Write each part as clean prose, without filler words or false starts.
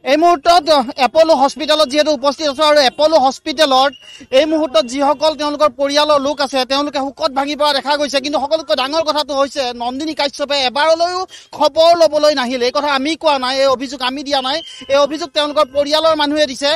এই মুহূৰ্তত এপলো হস্পিটেলত যেহেতু উপস্থিত আছো আৰু এপলো হস্পিটেলত এই মুহূৰ্তত যিসকল তেওঁলোকৰ পৰিয়ালৰ লোক আছে তেওঁলোকে হুকত ভাঙি পৰা দেখা গৈছে। কিন্তু সকলোতকৈ ডাঙৰ কথাটো হৈছে নন্দিনী কাশ্যপে এবাৰলৈও খবৰ ল'বলৈ নাহিল। এই কথা আমি কোৱা নাই, এই অভিযোগ আমি দিয়া নাই, এই অভিযোগ তেওঁলোকৰ পৰিয়ালৰ মানুহে দিছে।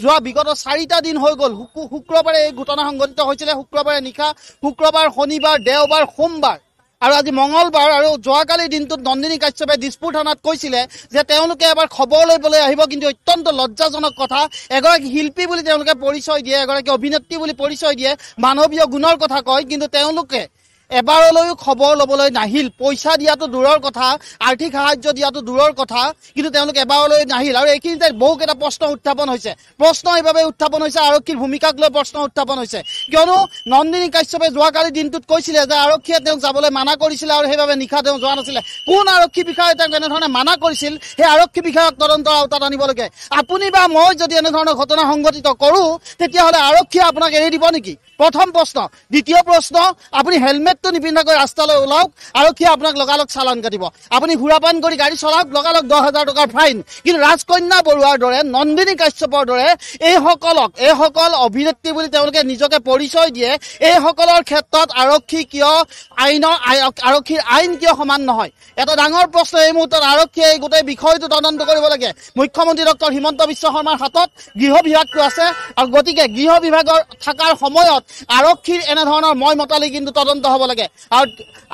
যোৱা বিগত 4টা দিন হৈ গ'ল। শুক্ৰবাৰে এই ঘটনা সংঘটিত হৈছিলে, শুক্ৰবাৰে নিশা, শুক্ৰবাৰ, শনিবাৰ, দেওবাৰ, সোমবাৰ আৰু আজি মঙলবাৰ। আৰু যোৱাকালিৰ দিনটোত নন্দিনী কাশ্যপে দিছপুৰ থানাত কৈছিলে যে তেওঁলোকে এবাৰ খবৰ ল'বলৈ আহিব। কিন্তু অত্যন্ত লজ্জাজনক কথা, এগৰাকী শিল্পী বুলি তেওঁলোকে পৰিচয় দিয়ে, এগৰাকী অভিনেত্ৰী বুলি পৰিচয় দিয়ে, মানৱীয় গুণৰ কথা কয়, কিন্তু তেওঁলোকে এবাৰলৈও খবৰ ল'বলৈ নাহিল। পইচা দিয়াটো দূৰৰ কথা, আৰ্থিক সাহায্য দিয়াটো দূৰৰ কথা, কিন্তু তেওঁলোকে এবাৰলৈ নাহিল। আৰু এইখিনিতে বহুকেইটা প্ৰশ্ন উত্থাপন হৈছে। প্ৰশ্ন এইভাৱে উত্থাপন হৈছে, আৰক্ষীৰ ভূমিকাক লৈ প্ৰশ্ন উত্থাপন হৈছে। কিয়নো নন্দিনী কাশ্যপে যোৱাকালি দিনটোত কৈছিলে যে আৰক্ষীয়ে তেওঁক যাবলৈ মানা কৰিছিলে আৰু সেইবাবে নিশা তেওঁ যোৱা নাছিলে। কোন আৰক্ষী বিষয়াই তেওঁক এনেধৰণে মানা কৰিছিল, সেই আৰক্ষী বিষয়াক তদন্তৰ আওতাত আনিব লাগে। আপুনি বা মই যদি এনেধৰণৰ ঘটনা সংঘটিত কৰোঁ তেতিয়াহ'লে আৰক্ষীয়ে আপোনাক এৰি দিব নেকি? প্ৰথম প্ৰশ্ন। দ্বিতীয় প্ৰশ্ন, আপুনি হেলমেটটো নিপিন্ধাকৈ ৰাস্তালৈ ওলাওক, আৰক্ষীয়ে আপোনাক লগালগ চালান কাটিব। আপুনি সুৰাপান কৰি গাড়ী চলাওক, লগালগ 10,000 টকাৰ ফাইন। কিন্তু ৰাজকন্যা বৰুৱাৰ দৰে, নন্দিনী কাশ্যপৰ দৰে এইসকল অভিনেত্ৰী বুলি তেওঁলোকে নিজকে পৰিচয় দিয়ে, এইসকলৰ ক্ষেত্ৰত আৰক্ষীৰ আইন কিয় সমান নহয়? এটা ডাঙৰ প্ৰশ্ন এই মুহূৰ্তত। আৰক্ষীয়ে এই গোটেই বিষয়টো তদন্ত কৰিব লাগে। মুখ্যমন্ত্ৰী ডক্টৰ হিমন্ত বিশ্ব শৰ্মাৰ হাতত গৃহ বিভাগটো আছে, আৰু গতিকে গৃহ বিভাগৰ থকাৰ সময়ত আৰক্ষীৰ এনেধৰণৰ মতালি কিন্তু তদন্ত হ'ব লাগে।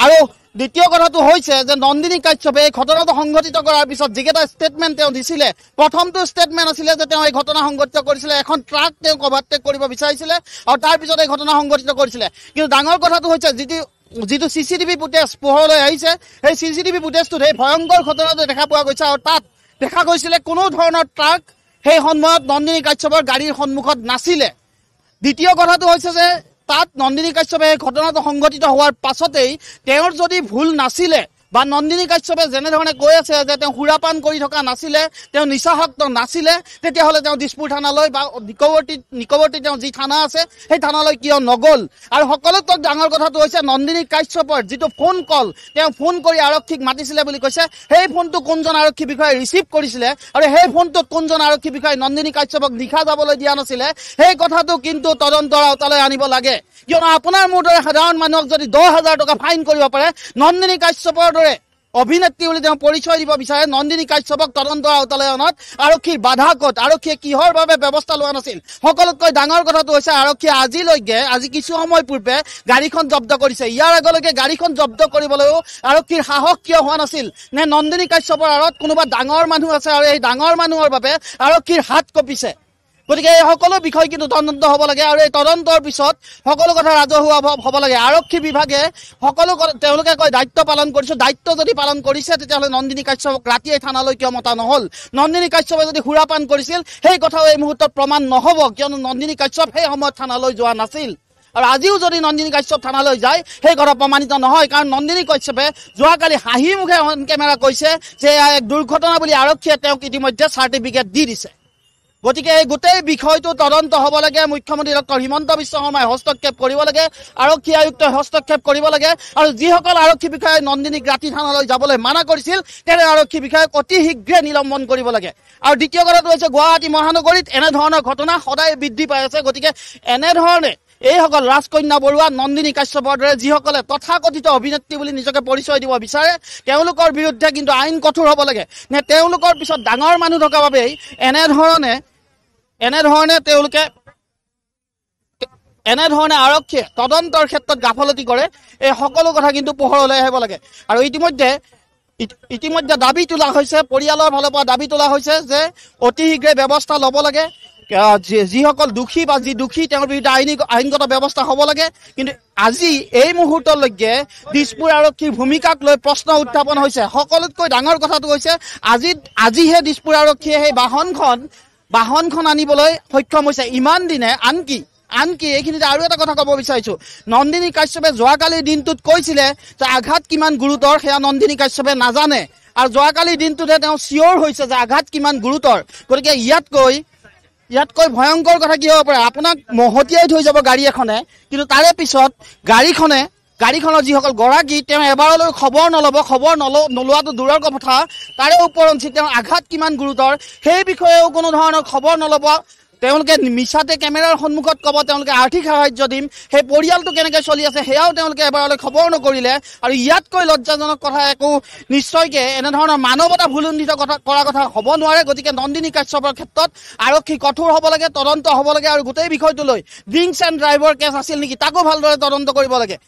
আৰু দ্বিতীয় কথাটো হৈছে যে নন্দিনী কাশ্যপে এই ঘটনাটো সংঘটিত কৰাৰ পিছত যিকেইটা ষ্টেটমেণ্ট তেওঁ দিছিলে, প্ৰথমটো ষ্টেটমেণ্ট আছিলে যে তেওঁ এই ঘটনা সংঘটিত কৰিছিলে, এখন ট্ৰাক তেওঁ অভাৰটেক কৰিব বিচাৰিছিলে আৰু তাৰপিছত এই ঘটনা সংঘটিত কৰিছিলে। কিন্তু ডাঙৰ কথাটো হৈছে যিটো CCTV ফুটেজ পোহৰলৈ আহিছে, সেই CCTV ফুটেজটোত সেই ভয়ংকৰ ঘটনাটো দেখা পোৱা গৈছে। আৰু তাত দেখা গৈছিলে কোনো ধৰণৰ ট্ৰাক সেই সময়ত নন্দিনী কাশ্যপৰ গাড়ীৰ সন্মুখত নাছিলে। দ্বিতীয় কথাটো হৈছে যে তাত নন্দিনী কাশ্যপে এই ঘটনাটো সংঘটিত হোৱাৰ পাছতেই তেওঁৰ যদি ভুল নাছিলে বা নন্দিনী কাশ্যপে যেনেধৰণে কৈ আছে যে তেওঁ সুৰাপান কৰি থকা নাছিলে, তেওঁ নিচাসক্ত নাছিলে, তেতিয়াহ'লে তেওঁ দিছপুৰ থানালৈ বা নিকৱৰ্তী তেওঁ যি থানা আছে সেই থানালৈ কিয় নগ'ল? আৰু সকলোতকৈ ডাঙৰ কথাটো হৈছে নন্দিনী কাশ্যপৰ যিটো ফোন কল তেওঁ ফোন কৰি আৰক্ষীক মাতিছিলে বুলি কৈছে, সেই ফোনটো কোনজন আৰক্ষী বিষয়াই ৰিচিভ কৰিছিলে আৰু সেই ফোনটোত কোনজন আৰক্ষী বিষয়াই নন্দিনী কাশ্যপক নিশা যাবলৈ দিয়া নাছিলে, সেই কথাটো কিন্তু তদন্তৰ আওতালৈ আনিব লাগে। কিয়নো আপোনাৰ মোৰ দৰে সাধাৰণ মানুহক যদি 10,000 টকা ফাইন কৰিব পাৰে, নন্দিনী কাশ্যপৰ দৰে অভিনেত্ৰী বুলি তেওঁ পৰিচয় দিব বিচাৰে, নন্দিনী কাশ্যপক তদন্তৰ আওতালৈ অনাত আৰক্ষীৰ বাধা ক'ত? আৰক্ষীয়ে কিহৰ বাবে ব্যৱস্থা লোৱা নাছিল? সকলোতকৈ ডাঙৰ কথাটো হৈছে আৰক্ষীয়ে আজি কিছু সময় পূৰ্বে গাড়ীখন জব্দ কৰিছে। ইয়াৰ আগলৈকে গাড়ীখন জব্দ কৰিবলৈও আৰক্ষীৰ সাহস কিয় হোৱা নাছিল? নে নন্দিনী কাশ্যপৰ আঁৰত কোনোবা ডাঙৰ মানুহ আছে আৰু এই ডাঙৰ মানুহৰ বাবে আৰক্ষীৰ হাত কঁপিছে? গতিকে এই সকলো বিষয় কিন্তু তদন্ত হ'ব লাগে আৰু এই তদন্তৰ পিছত সকলো কথা ৰাজহুৱা হ'ব লাগে। আৰক্ষী বিভাগে তেওঁলোকে কয় দায়িত্ব পালন কৰিছোঁ, দায়িত্ব যদি পালন কৰিছে তেতিয়াহ'লে নন্দিনী কাশ্যপক ৰাতিয়ে থানালৈ কিয় মতা নহ'ল? নন্দিনী কাশ্যপে যদি সুৰাপান কৰিছিল সেই কথাও এই মুহূৰ্তত প্ৰমাণ নহ'ব, কিয়নো নন্দিনী কাশ্যপ সেই সময়ত থানালৈ যোৱা নাছিল। আৰু আজিও যদি নন্দিনী কাশ্যপ থানালৈ যায় সেই কথা প্ৰমাণিত নহয়, কাৰণ নন্দিনী কাশ্যপে যোৱাকালি হাঁহি মুখে অন কেমেৰা কৈছে যে এক দুৰ্ঘটনা বুলি আৰক্ষীয়ে তেওঁক ইতিমধ্যে চাৰ্টিফিকেট দি দিছে। গতিকে এই গোটেই বিষয়টো তদন্ত হ'ব লাগে। মুখ্যমন্ত্ৰী ডক্টৰ হিমন্ত বিশ্ব শৰ্মাই হস্তক্ষেপ কৰিব লাগে, আৰক্ষী আয়ুক্তই হস্তক্ষেপ কৰিব লাগে, আৰু যিসকল আৰক্ষী বিষয়াই নন্দিনীক ৰাতি থানালৈ যাবলৈ মানা কৰিছিল তেনে আৰক্ষী বিষয়াক অতি শীঘ্ৰে নিলম্বন কৰিব লাগে। আৰু দ্বিতীয় কথাটো হৈছে গুৱাহাটী মহানগৰীত এনেধৰণৰ ঘটনা সদায় বৃদ্ধি পাই আছে। গতিকে এনেধৰণে এইসকল ৰাজকন্যা বৰুৱা, নন্দিনী কাশ্যপৰ দৰে যিসকলে তথাকথিত অভিনেত্ৰী বুলি নিজকে পৰিচয় দিব বিচাৰে, তেওঁলোকৰ বিৰুদ্ধে কিন্তু আইন কঠোৰ হ'ব লাগে। নে তেওঁলোকৰ পিছত ডাঙৰ মানুহ থকা বাবেই এনেধৰণে আৰক্ষীয়ে তদন্তৰ ক্ষেত্ৰত গাফলতি কৰে, এই সকলো কথা কিন্তু পোহৰলৈ আহিব লাগে। আৰু ইতিমধ্যে দাবী তোলা হৈছে, পৰিয়ালৰ ফালৰ পৰা দাবী তোলা হৈছে যে অতি শীঘ্ৰে ব্যৱস্থা ল'ব লাগে, যিসকল দোষী বা যি দোষী তেওঁৰ বিৰুদ্ধে আইনগত ব্যৱস্থা হ'ব লাগে। কিন্তু আজি এই মুহূৰ্তলৈকে দিছপুৰ আৰক্ষীৰ ভূমিকাক লৈ প্ৰশ্ন উত্থাপন হৈছে। সকলোতকৈ ডাঙৰ কথাটো হৈছে আজিহে দিছপুৰ আৰক্ষীয়ে সেই বাহনখন আনিবলৈ সক্ষম হৈছে। ইমান দিনে আনকি এইখিনিতে আৰু এটা কথা ক'ব বিচাৰিছোঁ, নন্দিনী কাশ্যপে যোৱাকালিৰ দিনটোত কৈছিলে যে আঘাত কিমান গুৰুতৰ সেয়া নন্দিনী কাশ্যপে নাজানে, আৰু যোৱাকালিৰ দিনটোতে তেওঁ চিয়ৰ হৈছে যে আঘাত কিমান গুৰুতৰ। গতিকে ইয়াতকৈ ভয়ংকৰ কথা কি হ'ব পাৰে? আপোনাক মহতিয়াই থৈ যাব গাড়ী এখনে, কিন্তু তাৰে পিছত গাড়ীখনে গাড়ীখনৰ যিসকল গৰাকী তেওঁ এবাৰলৈ খবৰ নোলোৱাটো দূৰৰ কথা, তাৰে ওপৰঞ্চি তেওঁ আঘাত কিমান গুৰুতৰ সেই বিষয়েও কোনো ধৰণৰ খবৰ নল'ব। তেওঁলোকে মিছাতে কেমেৰাৰ সন্মুখত ক'ব তেওঁলোকে আৰ্থিক সাহায্য দিম, সেই পৰিয়ালটো কেনেকৈ চলি আছে সেয়াও তেওঁলোকে এবাৰলৈ খবৰ নকৰিলে। আৰু ইয়াতকৈ লজ্জাজনক কথা একো নিশ্চয়কৈ এনেধৰণৰ মানৱতা ভুলুণ্ঠিত কৰা কথা হ'ব নোৱাৰে। গতিকে নন্দিনী কাশ্যপৰ ক্ষেত্ৰত আৰক্ষী কঠোৰ হ'ব লাগে, তদন্ত হ'ব লাগে আৰু গোটেই বিষয়টো লৈ ড্ৰিংকছ এণ্ড ড্ৰাইভৰ কেছ আছিল নেকি তাকো ভালদৰে তদন্ত কৰিব লাগে।